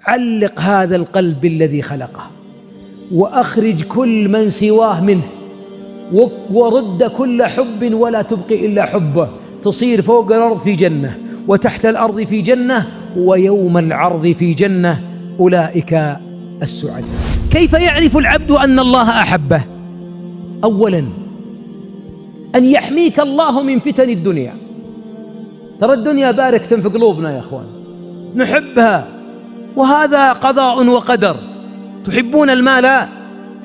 علق هذا القلب بالذي خلقه، وأخرج كل من سواه منه، ورد كل حب ولا تبقي إلا حبه، تصير فوق الأرض في جنة وتحت الأرض في جنة ويوم العرض في جنة، أولئك السعداء. كيف يعرف العبد أن الله أحبه؟ أولاً أن يحميك الله من فتن الدنيا. ترى الدنيا باركة في قلوبنا يا أخوان، نحبها وهذا قضاء وقدر. تحبون المال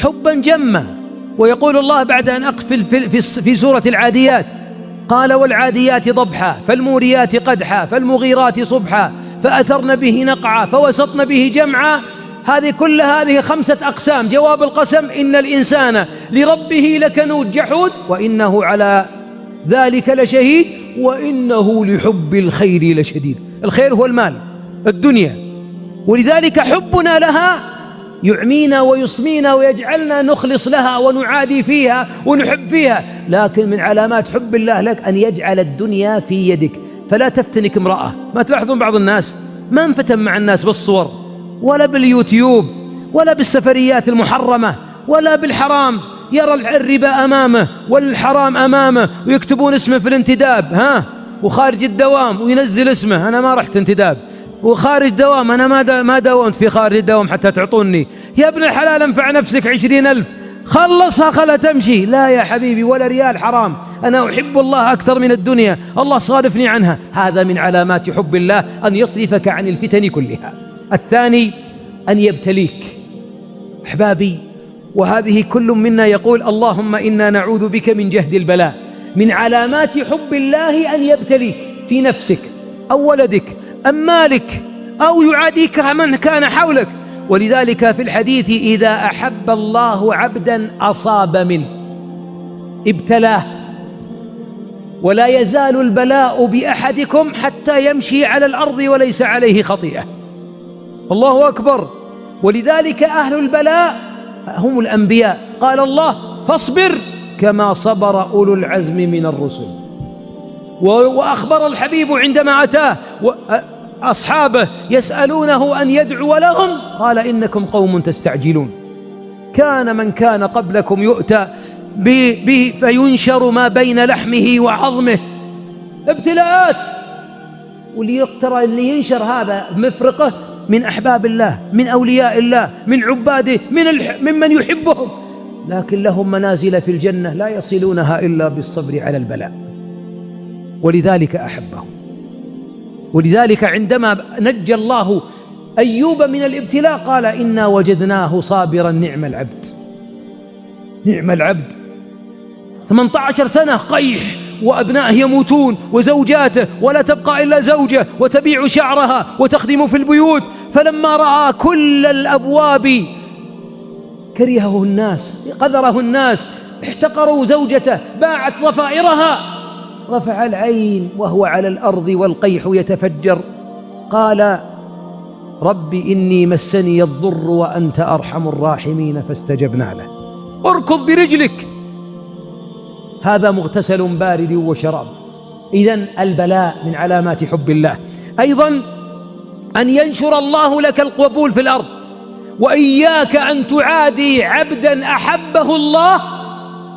حبا جما، ويقول الله بعد أن أقفل في سورة العاديات قال والعاديات ضبحا فالموريات قدحا فالمغيرات صبحا فأثرن به نقعا فوسطن به جمعا. هذه 5 أقسام. جواب القسم إن الإنسان لربه لكنود جحود وإنه على ذلك لشهيد وإنه لحب الخير لشديد. الخير هو المال، الدنيا، ولذلك حبنا لها يعمينا ويصمينا ويجعلنا نخلص لها ونعادي فيها ونحب فيها. لكن من علامات حب الله لك أن يجعل الدنيا في يدك، فلا تفتنك امرأة. ما تلاحظون بعض الناس ما انفتن مع الناس بالصور ولا باليوتيوب ولا بالسفريات المحرمة ولا بالحرام، يرى الربا أمامه والحرام أمامه ويكتبون اسمه في الانتداب وخارج الدوام وينزل اسمه أنا ما رحت انتداب، وخارج دوام أنا ما داومت في خارج الدوام حتى تعطوني. يا ابن الحلال انفع نفسك 20,000 خلصها خلها تمشي. لا يا حبيبي، ولا ريال حرام، أنا أحب الله أكثر من الدنيا، الله صارفني عنها. هذا من علامات حب الله أن يصرفك عن الفتن كلها. الثاني أن يبتليك. أحبابي، وهذه كل منا يقول اللهم إنا نعوذ بك من جهد البلاء. من علامات حب الله أن يبتليك في نفسك أو ولدك أم مالك أو يعاديك من كان حولك. ولذلك في الحديث إذا أحب الله عبدا أصاب منه ابتلاه، ولا يزال البلاء بأحدكم حتى يمشي على الأرض وليس عليه خطيئة. الله أكبر. ولذلك أهل البلاء هم الأنبياء. قال الله فاصبر كما صبر أولو العزم من الرسل. وأخبر الحبيب عندما أتاه أصحابه يسألونه أن يدعو لهم قال إنكم قوم تستعجلون. كان من كان قبلكم يؤتى به فينشر ما بين لحمه وعظمه. ابتلاءات. وليقترى اللي ينشر هذا مفرقه من أحباب الله، من أولياء الله، من عباده، ممن يحبهم، لكن لهم منازل في الجنة لا يصلونها إلا بالصبر على البلاء. ولذلك أحبهم. ولذلك عندما نجى الله أيوب من الابتلاء قال إنا وجدناه صابرا نعم العبد. نعم العبد. 18 سنة قيح وأبنائه يموتون وزوجاته ولا تبقى إلا زوجة وتبيع شعرها وتخدم في البيوت. فلما رأى كل الأبواب كرهه الناس، قذره الناس، احتقروا زوجته، باعت ضفائرها، رفع العين وهو على الأرض والقيح يتفجر قال رب إني مسني الضر وأنت أرحم الراحمين فاستجبنا له. اركض برجلك. هذا مغتسل بارد وشراب. إذن البلاء من علامات حب الله. أيضا أن ينشر الله لك القبول في الأرض. وإياك أن تعادي عبدا أحبه الله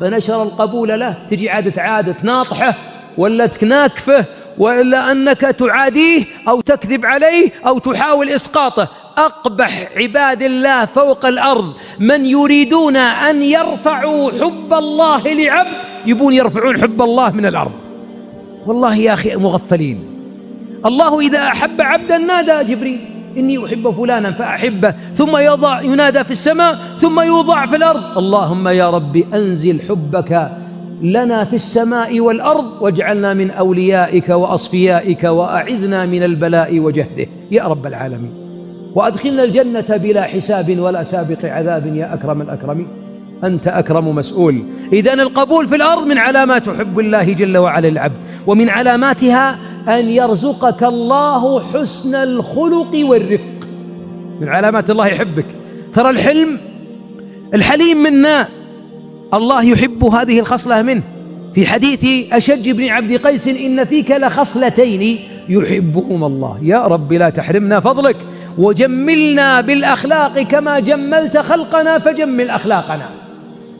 فنشر القبول له، تجي عادة ناطحه ولا تناكفه وإلا أنك تعاديه أو تكذب عليه أو تحاول إسقاطه. أقبح عباد الله فوق الأرض من يريدون أن يرفعوا حب الله لعبد، يبون يرفعون حب الله من الأرض. والله يا أخي مغفلين. الله إذا أحب عبدا نادى جبريل إني أحب فلانا فأحبه، ثم ينادى في السماء ثم يوضع في الأرض اللهم يا رب أنزل حبك لنا في السماء والأرض واجعلنا من أوليائك وأصفيائك وأعذنا من البلاء وجهده يا رب العالمين، وأدخلنا الجنة بلا حساب ولا سابق عذاب يا أكرم الأكرمين، أنت أكرم مسؤول. إذن القبول في الأرض من علامات حب الله جل وعلا العبد. ومن علاماتها أن يرزقك الله حسن الخلق والرفق. من علامات الله يحبك. ترى الحليم منا الله يحب هذه الخصلة منه. في حديث أشج بن عبد قيس: إن فيك لخصلتين يحبهما الله. يا رب لا تحرمنا فضلك، وجملنا بالأخلاق كما جملت خلقنا، فجمل أخلاقنا.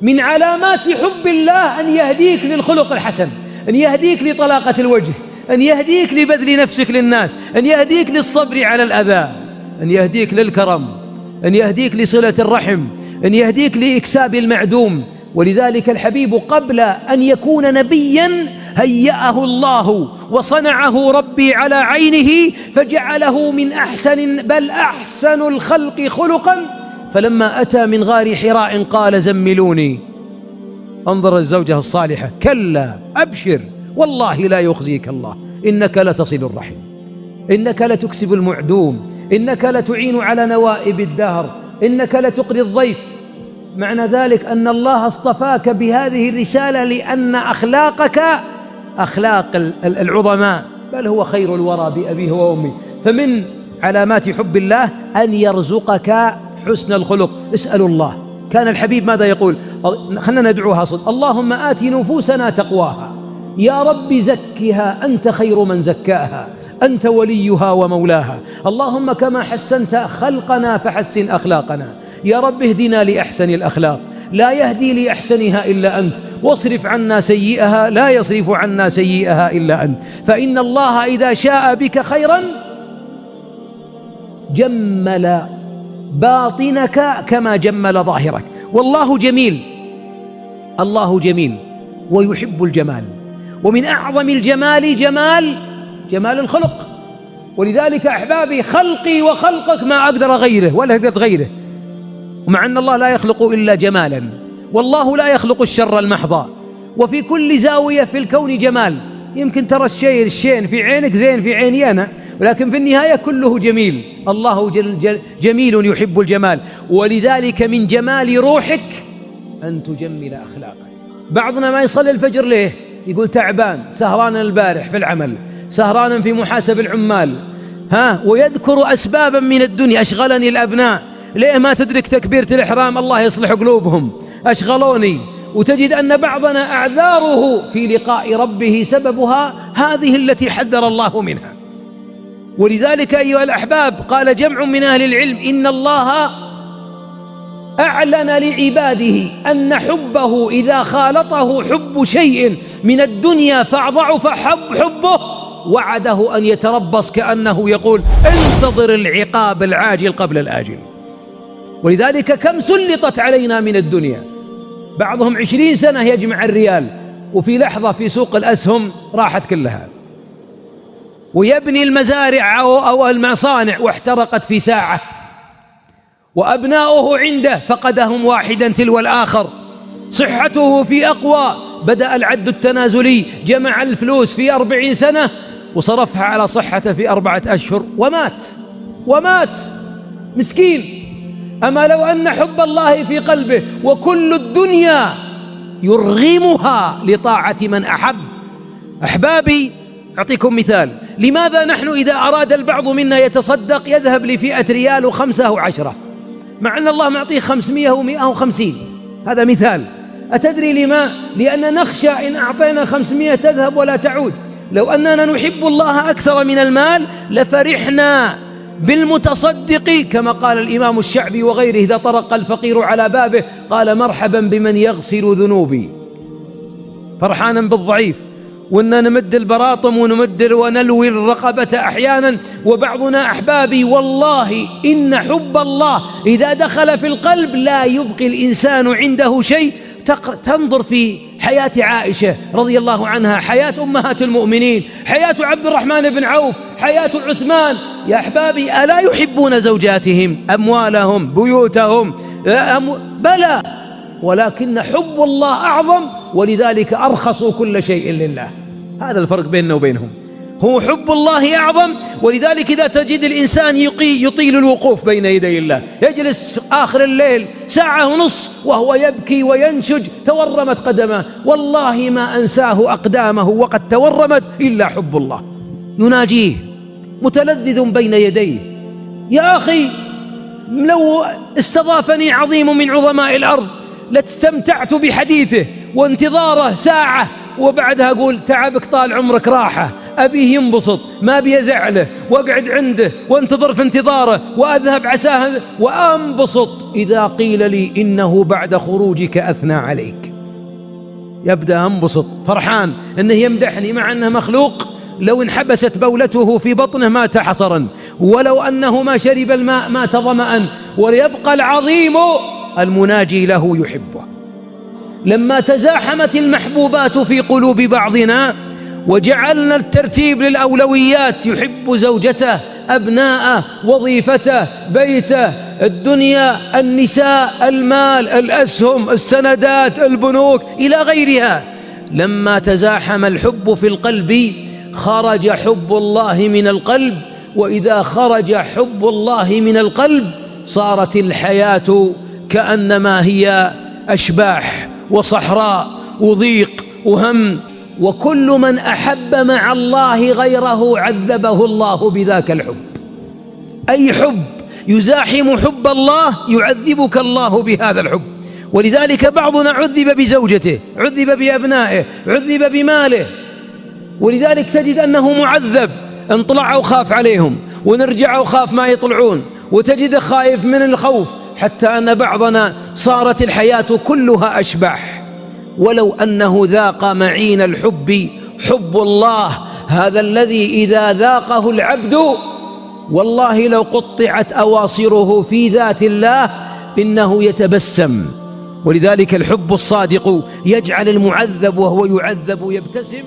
من علامات حب الله أن يهديك للخلق الحسن، أن يهديك لطلاقة الوجه، أن يهديك لبذل نفسك للناس، أن يهديك للصبر على الأذى، أن يهديك للكرم، أن يهديك لصلة الرحم، أن يهديك لإكساب المعدوم. ولذلك الحبيب قبل أن يكون نبيا هيأه الله وصنعه ربي على عينه، فجعله من أحسن بل أحسن الخلق خلقا. فلما أتى من غار حراء قال: زملوني. انظر الزوجة الصالحة: كلا، أبشر، والله لا يخزيك الله، إنك لتصل الرحم، إنك لتكسب المعدوم، إنك لتعين على نوائب الدهر، إنك لتقري الضيف. معنى ذلك أن الله اصطفاك بهذه الرسالة لأن أخلاقك أخلاق العظماء، بل هو خير الورى بأبيه وأمه. فمن علامات حب الله أن يرزقك حسن الخلق. اسألوا الله. كان الحبيب ماذا يقول؟ خلنا ندعوها صدق: اللهم آت نفوسنا تقواها، يا رب زكها، أنت خير من زكاها، أنت وليها ومولاها. اللهم كما حسنت خلقنا فحسن أخلاقنا، يا رب اهدنا لأحسن الأخلاق، لا يهدي لأحسنها إلا أنت، واصرف عنا سيئها، لا يصرف عنا سيئها إلا أنت. فإن الله إذا شاء بك خيرا جمل باطنك كما جمل ظاهرك. والله جميل، الله جميل ويحب الجمال، ومن أعظم الجمال جمال الخلق. ولذلك أحبابي خلقي وخلقك ما أقدر غيره ولا أقدر غيره، ومع أن الله لا يخلق إلا جمالا، والله لا يخلق الشر المحض، وفي كل زاوية في الكون جمال. يمكن ترى الشين في عينك زين في عيني أنا، ولكن في النهاية كله جميل. الله جميل يحب الجمال. ولذلك من جمال روحك أن تجمل أخلاقك. بعضنا ما يصلي الفجر ليه؟ يقول تعبان، سهران البارح في العمل، سهران في محاسب العمال، ويذكر أسبابا من الدنيا: أشغلني الأبناء، ليه ما تدرك تكبيرة الإحرام؟ الله يصلح قلوبهم، أشغلوني. وتجد أن بعضنا أعذاره في لقاء ربه سببها هذه التي حذر الله منها. ولذلك أيها الأحباب قال جمع من أهل العلم: إن الله أعلن لعباده أن حبه إذا خالطه حب شيء من الدنيا فضعف حبه، وعده أن يتربص، كأنه يقول: انتظر العقاب العاجل قبل الآجل. ولذلك كم سلطت علينا من الدنيا، بعضهم 20 سنة يجمع الريال، وفي لحظة في سوق الأسهم راحت كلها. ويبني المزارع أو المصانع واحترقت في ساعة. وأبناؤه عنده فقدهم واحدا تلو الآخر. صحته في أقوى، بدأ العد التنازلي، جمع الفلوس في 40 سنة وصرفها على صحته في 4 أشهر ومات مسكين. أما لو أن حب الله في قلبه وكل الدنيا يرغمها لطاعة من أحب. أحبابي أعطيكم مثال: لماذا نحن إذا أراد البعض منا يتصدق يذهب لفئة ريال و5 و10، مع أن الله معطيه 500 و150؟ هذا مثال. أتدري لما؟ لأن نخشى إن أعطينا 500 تذهب ولا تعود. لو أننا نحب الله أكثر من المال لفرحنا بالمتصدق، كما قال الإمام الشعبي وغيره: إذا طرق الفقير على بابه قال: مرحبا بمن يغسل ذنوبي. فرحانا بالضعيف، وأننا نمد البراطم ونلوي الرقبة أحيانا. وبعضنا أحبابي والله إن حب الله إذا دخل في القلب لا يبقي الإنسان عنده شيء. تنظر في حياة عائشة رضي الله عنها، حياة أمهات المؤمنين، حياة عبد الرحمن بن عوف، حياة عثمان. يا أحبابي ألا يحبون زوجاتهم، أموالهم، بيوتهم؟ بلى، ولكن حب الله أعظم، ولذلك أرخصوا كل شيء لله. هذا الفرق بيننا وبينهم، هو حب الله أعظم. ولذلك إذا تجد الإنسان يطيل الوقوف بين يدي الله، يجلس آخر الليل 1.5 ساعة وهو يبكي وينشج، تورمت قدمه، والله ما أنساه أقدامه وقد تورمت إلا حب الله. يناجيه متلذذ بين يديه. يا أخي لو استضافني عظيم من عظماء الأرض لاستمتعت بحديثه وانتظاره 1 ساعة وبعدها أقول تعبك طال عمرك راحة، أبيه ينبسط ما أبي أزعله، وأقعد عنده وانتظر في انتظاره وأذهب عساه وأنبسط إذا قيل لي إنه بعد خروجك أثنى عليك. يبدأ أنبسط فرحان إنه يمدحني مع أنه مخلوق لو انحبست بولته في بطنه مات حصرا، ولو أنه ما شرب الماء مات ظمأ، وليبقى العظيم المناجي له يحبه. لما تزاحمت المحبوبات في قلوب بعضنا وجعلنا الترتيب للأولويات، يحب زوجته، أبناءه، وظيفته، بيته، الدنيا، النساء، المال، الأسهم، السندات، البنوك إلى غيرها، لما تزاحم الحب في القلب خرج حب الله من القلب، وإذا خرج حب الله من القلب صارت الحياة كأنما هي أشباح وصحراء وضيق وهم. وكل من أحب مع الله غيره عذبه الله بذاك الحب. أي حب يزاحم حب الله يعذبك الله بهذا الحب. ولذلك بعضنا عذب بزوجته، عذب بأبنائه، عذب بماله، ولذلك تجد أنه معذب، ان طلعوا خاف عليهم، ونرجعوا خاف ما يطلعون، وتجد خائف من الخوف، حتى أن بعضنا صارت الحياة كلها أشباح. ولو أنه ذاق معين الحب حب الله، هذا الذي إذا ذاقه العبد والله لو قطعت أواصره في ذات الله إنه يتبسم. ولذلك الحب الصادق يجعل المعذب وهو يعذب يبتسم.